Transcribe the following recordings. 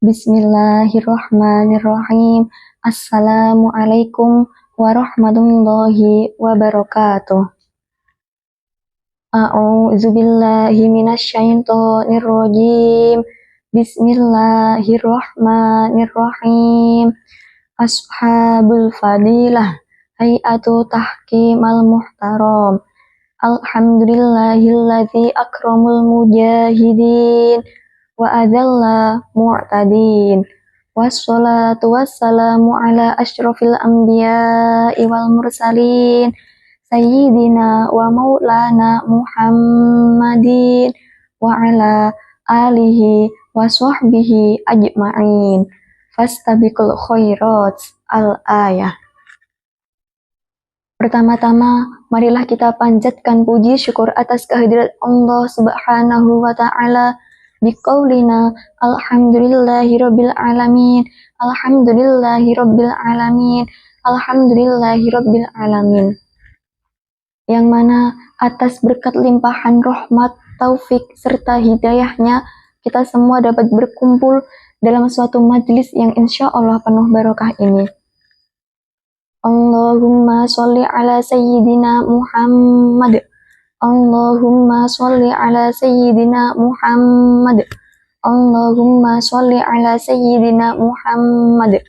Bismillahirrahmanirrahim. Assalamualaikum warahmatullahi wabarakatuh. A'udzu billahi minasyaitonir rajim. Bismillahirrahmanirrahim. Ashabul fadilah hay'atu tahkimal muhtaram. Alhamdulillahilladzi akramul mujahidin wa adalla mu'tadin. Wassalatu wassalamu ala asyrafil anbiya'i wal mursalin sayyidina wa maulana Muhammadin wa ala alihi wa sahbihi ajma'in. Fastabiqul khairat al-ayah. Pertama-tama, marilah kita panjatkan puji syukur atas kehadirat Allah Subhanahu wa Ta'ala biqaulina alhamdulillahirabbil alamin, alhamdulillahirabbil alamin, alhamdulillahirabbil alamin. Yang mana atas berkat limpahan rahmat, taufik serta hidayahnya kita semua dapat berkumpul dalam suatu majlis yang insya Allah penuh barokah ini. Allahumma sholli ala sayyidina Muhammad. Allahumma sholli ala sayyidina Muhammad. Allahumma sholli ala sayyidina Muhammad.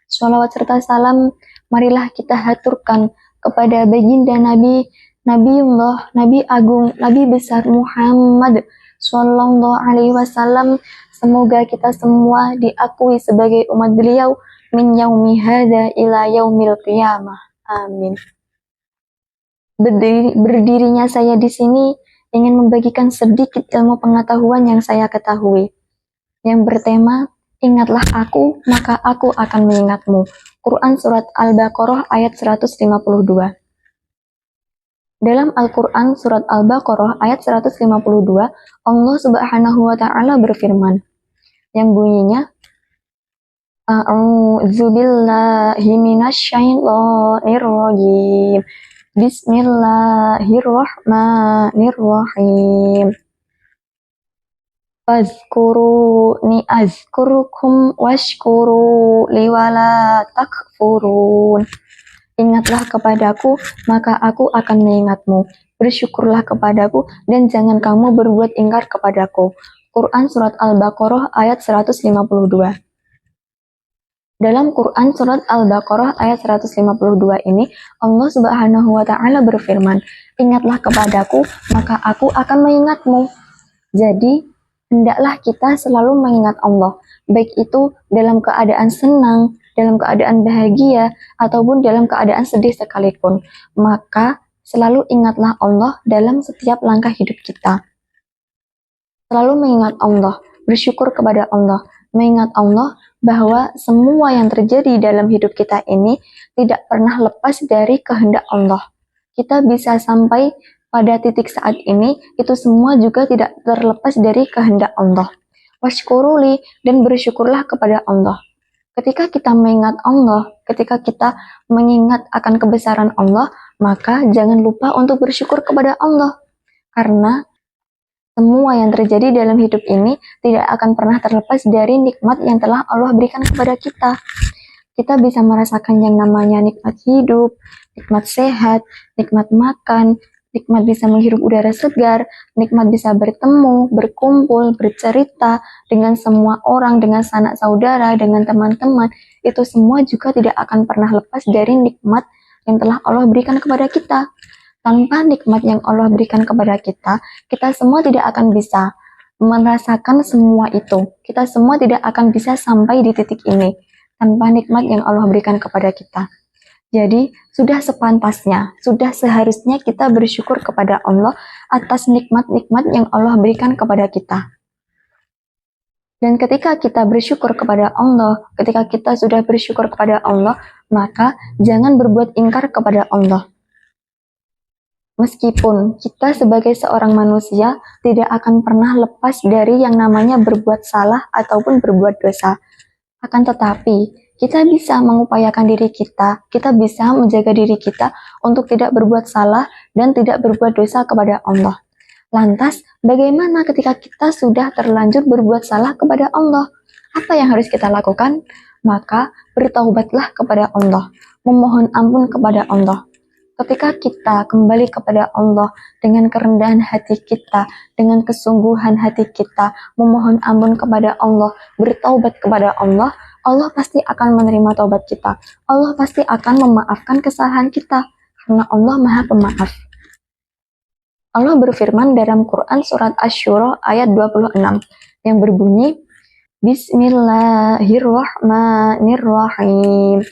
Sholawat serta salam marilah kita haturkan kepada baginda Nabi, Nabiullah, Nabi Agung, Nabi besar Muhammad Sallallahu Alaihi Wasallam. Semoga kita semua diakui sebagai umat beliau min yaumi hadza ila yaumil qiyamah. Amin. Berdirinya saya di sini ingin membagikan sedikit ilmu pengetahuan yang saya ketahui. Yang bertema, ingatlah aku, maka aku akan mengingatmu. Quran Surat Al-Baqarah ayat 152. Dalam Al-Quran Surat Al-Baqarah ayat 152, Allah Subhanahu wa Ta'ala berfirman, yang bunyinya, A'udzu billahi minasyaitonir rajim. Bismillahirrahmanirrahim. Fazkuruni azkurukum washkuru li wala takfurun. Ingatlah kepadaku, maka aku akan mengingatmu. Bersyukurlah kepadaku dan jangan kamu berbuat ingkar kepadaku. Quran Surat Al-Baqarah ayat 152. Dalam Quran Surat Al-Baqarah ayat 152 ini, Allah Subhanahu wa Ta'ala berfirman, ingatlah kepadaku, maka aku akan mengingatmu. Jadi, hendaklah kita selalu mengingat Allah, baik itu dalam keadaan senang, dalam keadaan bahagia, ataupun dalam keadaan sedih sekalipun. Maka, selalu ingatlah Allah dalam setiap langkah hidup kita. Selalu mengingat Allah, bersyukur kepada Allah, mengingat Allah bahwa semua yang terjadi dalam hidup kita ini tidak pernah lepas dari kehendak Allah. Kita bisa sampai pada titik saat ini, itu semua juga tidak terlepas dari kehendak Allah. Washkuruli, dan bersyukurlah kepada Allah. Ketika kita mengingat Allah, ketika kita mengingat akan kebesaran Allah, maka jangan lupa untuk bersyukur kepada Allah. Karena semua yang terjadi dalam hidup ini tidak akan pernah terlepas dari nikmat yang telah Allah berikan kepada kita. Kita bisa merasakan yang namanya nikmat hidup, nikmat sehat, nikmat makan, nikmat bisa menghirup udara segar, nikmat bisa bertemu, berkumpul, bercerita dengan semua orang, dengan sanak saudara, dengan teman-teman. Itu semua juga tidak akan pernah lepas dari nikmat yang telah Allah berikan kepada kita. Tanpa nikmat yang Allah berikan kepada kita, kita semua tidak akan bisa merasakan semua itu. Kita semua tidak akan bisa sampai di titik ini tanpa nikmat yang Allah berikan kepada kita. Jadi, sudah sepantasnya, sudah seharusnya kita bersyukur kepada Allah atas nikmat-nikmat yang Allah berikan kepada kita. Dan ketika kita bersyukur kepada Allah, ketika kita sudah bersyukur kepada Allah, maka jangan berbuat ingkar kepada Allah. Meskipun kita sebagai seorang manusia tidak akan pernah lepas dari yang namanya berbuat salah ataupun berbuat dosa. Akan tetapi, kita bisa mengupayakan diri kita bisa menjaga diri kita untuk tidak berbuat salah dan tidak berbuat dosa kepada Allah. Lantas, bagaimana ketika kita sudah terlanjur berbuat salah kepada Allah? Apa yang harus kita lakukan? Maka bertaubatlah kepada Allah, memohon ampun kepada Allah. Ketika kita kembali kepada Allah dengan kerendahan hati kita, dengan kesungguhan hati kita, memohon ampun kepada Allah, bertaubat kepada Allah, Allah pasti akan menerima taubat kita. Allah pasti akan memaafkan kesalahan kita, karena Allah Maha Pemaaf. Allah berfirman dalam Quran surat Asy-Syura ayat 26 yang berbunyi, Bismillahirrahmanirrahim.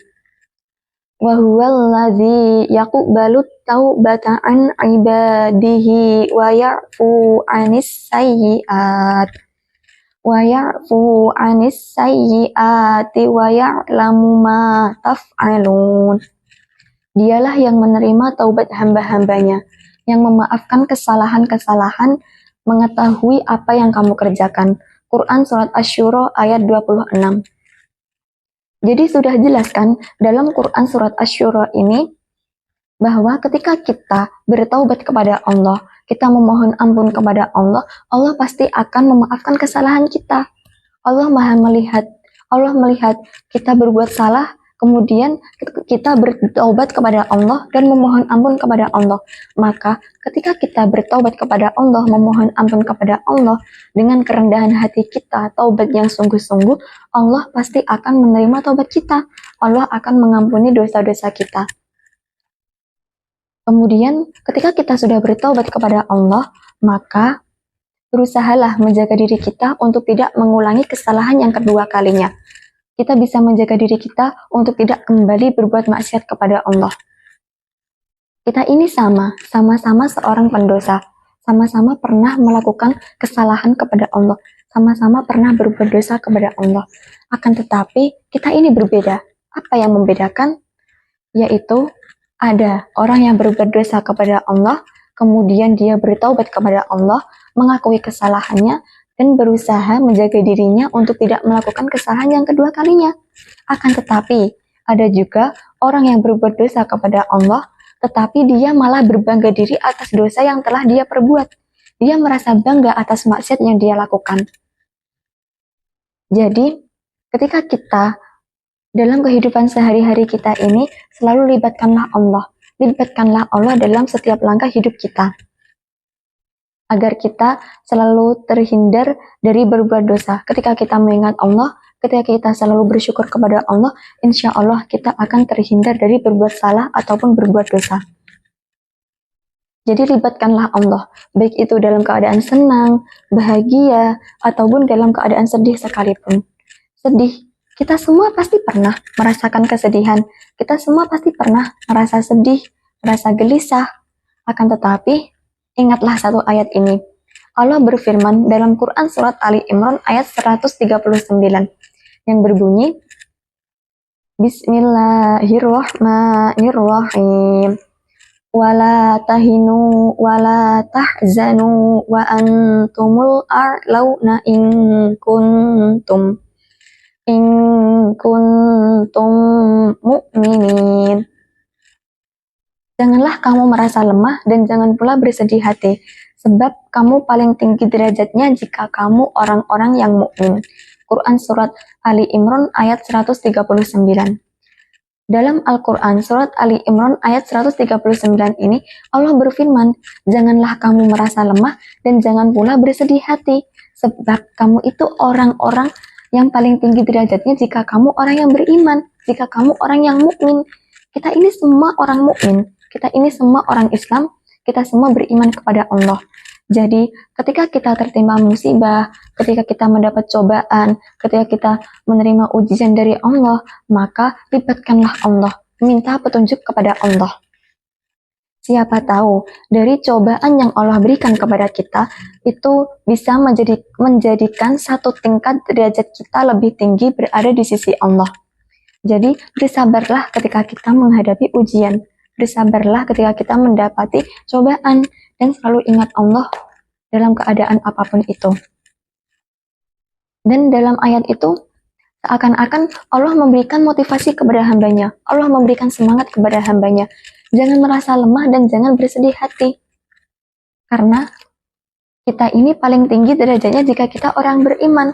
Wa huwallazi yaqbalu taubata an ibadihi wa ya'fu 'anis sayyi'ati wa ya'lamu ma taf'alun. Dialah yang menerima taubat hamba-hambanya, yang memaafkan kesalahan-kesalahan, mengetahui apa yang kamu kerjakan. Quran surat Asy-Syura ayat 26. Jadi sudah jelas kan dalam Quran surat Asy-Syura ini bahwa ketika kita bertaubat kepada Allah, kita memohon ampun kepada Allah, Allah pasti akan memaafkan kesalahan kita. Allah Maha melihat. Allah melihat kita berbuat salah, kemudian kita bertaubat kepada Allah dan memohon ampun kepada Allah. Maka ketika kita bertaubat kepada Allah, memohon ampun kepada Allah dengan kerendahan hati kita, taubat yang sungguh-sungguh, Allah pasti akan menerima taubat kita. Allah akan mengampuni dosa-dosa kita. Kemudian ketika kita sudah bertaubat kepada Allah, maka berusahalah menjaga diri kita untuk tidak mengulangi kesalahan yang kedua kalinya. Kita bisa menjaga diri kita untuk tidak kembali berbuat maksiat kepada Allah. Kita ini sama-sama seorang pendosa, sama-sama pernah melakukan kesalahan kepada Allah, sama-sama pernah berbuat dosa kepada Allah. Akan tetapi, kita ini berbeda. Apa yang membedakan? Yaitu, ada orang yang berbuat dosa kepada Allah, kemudian dia bertaubat kepada Allah, mengakui kesalahannya, dan berusaha menjaga dirinya untuk tidak melakukan kesalahan yang kedua kalinya. Akan tetapi, ada juga orang yang berbuat dosa kepada Allah, tetapi dia malah berbangga diri atas dosa yang telah dia perbuat. Dia merasa bangga atas maksiat yang dia lakukan. Jadi, ketika kita dalam kehidupan sehari-hari kita ini, selalu libatkanlah Allah. Libatkanlah Allah dalam setiap langkah hidup kita, agar kita selalu terhindar dari berbuat dosa. Ketika kita mengingat Allah, ketika kita selalu bersyukur kepada Allah, insya Allah kita akan terhindar dari berbuat salah ataupun berbuat dosa. Jadi libatkanlah Allah, baik itu dalam keadaan senang, bahagia, ataupun dalam keadaan sedih sekalipun. Sedih, kita semua pasti pernah merasakan kesedihan, kita semua pasti pernah merasa sedih, merasa gelisah. Akan tetapi, ingatlah satu ayat ini. Allah berfirman dalam Quran surat Ali Imran ayat 139 yang berbunyi, Bismillahirrahmanirrahim. Wala tahinu wala tahzanu wa antumul a'launa in kuntum mu'minin. Janganlah kamu merasa lemah dan jangan pula bersedih hati, sebab kamu paling tinggi derajatnya jika kamu orang-orang yang mukmin. Quran surat Ali Imran ayat 139. Dalam Al-Quran surat Ali Imran ayat 139 ini, Allah berfirman, janganlah kamu merasa lemah dan jangan pula bersedih hati, sebab kamu itu orang-orang yang paling tinggi derajatnya jika kamu orang yang beriman, jika kamu orang yang mukmin. Kita ini semua orang mukmin. Kita ini semua orang Islam, kita semua beriman kepada Allah. Jadi, ketika kita tertimpa musibah, ketika kita mendapat cobaan, ketika kita menerima ujian dari Allah, maka libatkanlah Allah, minta petunjuk kepada Allah. Siapa tahu, dari cobaan yang Allah berikan kepada kita, itu bisa menjadikan satu tingkat derajat kita lebih tinggi berada di sisi Allah. Jadi, bersabarlah ketika kita menghadapi ujian. Bersabarlah ketika kita mendapati cobaan dan selalu ingat Allah dalam keadaan apapun itu. Dan dalam ayat itu, seakan-akan Allah memberikan motivasi kepada hambanya. Allah memberikan semangat kepada hambanya. Jangan merasa lemah dan jangan bersedih hati. Karena kita ini paling tinggi derajatnya jika kita orang beriman.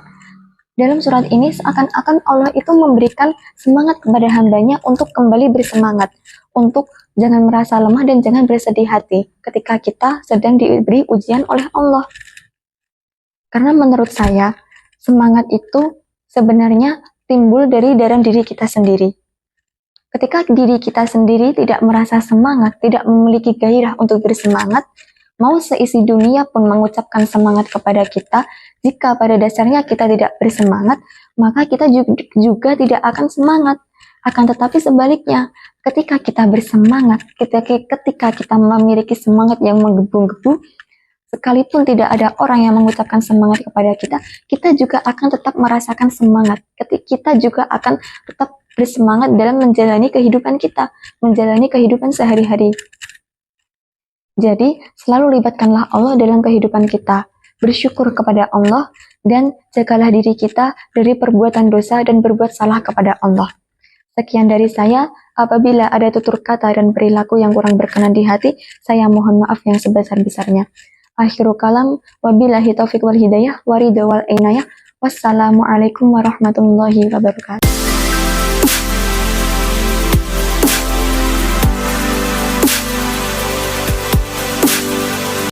Dalam surat ini seakan-akan Allah itu memberikan semangat kepada hambanya untuk kembali bersemangat, untuk jangan merasa lemah dan jangan bersedih hati ketika kita sedang diberi ujian oleh Allah. Karena menurut saya, semangat itu sebenarnya timbul dari dalam diri kita sendiri. Ketika diri kita sendiri tidak merasa semangat, tidak memiliki gairah untuk bersemangat, mau seisi dunia pun mengucapkan semangat kepada kita, jika pada dasarnya kita tidak bersemangat, maka kita juga tidak akan semangat. Akan tetapi sebaliknya, ketika kita bersemangat, ketika kita memiliki semangat yang menggebu-gebu, sekalipun tidak ada orang yang mengucapkan semangat kepada kita, kita juga akan tetap merasakan semangat. Kita juga akan tetap bersemangat dalam menjalani kehidupan kita, menjalani kehidupan sehari-hari. Jadi, selalu libatkanlah Allah dalam kehidupan kita. Bersyukur kepada Allah dan jagalah diri kita dari perbuatan dosa dan berbuat salah kepada Allah. Sekian dari saya. Apabila ada tutur kata dan perilaku yang kurang berkenan di hati, saya mohon maaf yang sebesar-besarnya. Akhirul kalam, wabillahi taufiq wal hidayah, waridho wal inayah. Wassalamualaikum warahmatullahi wabarakatuh.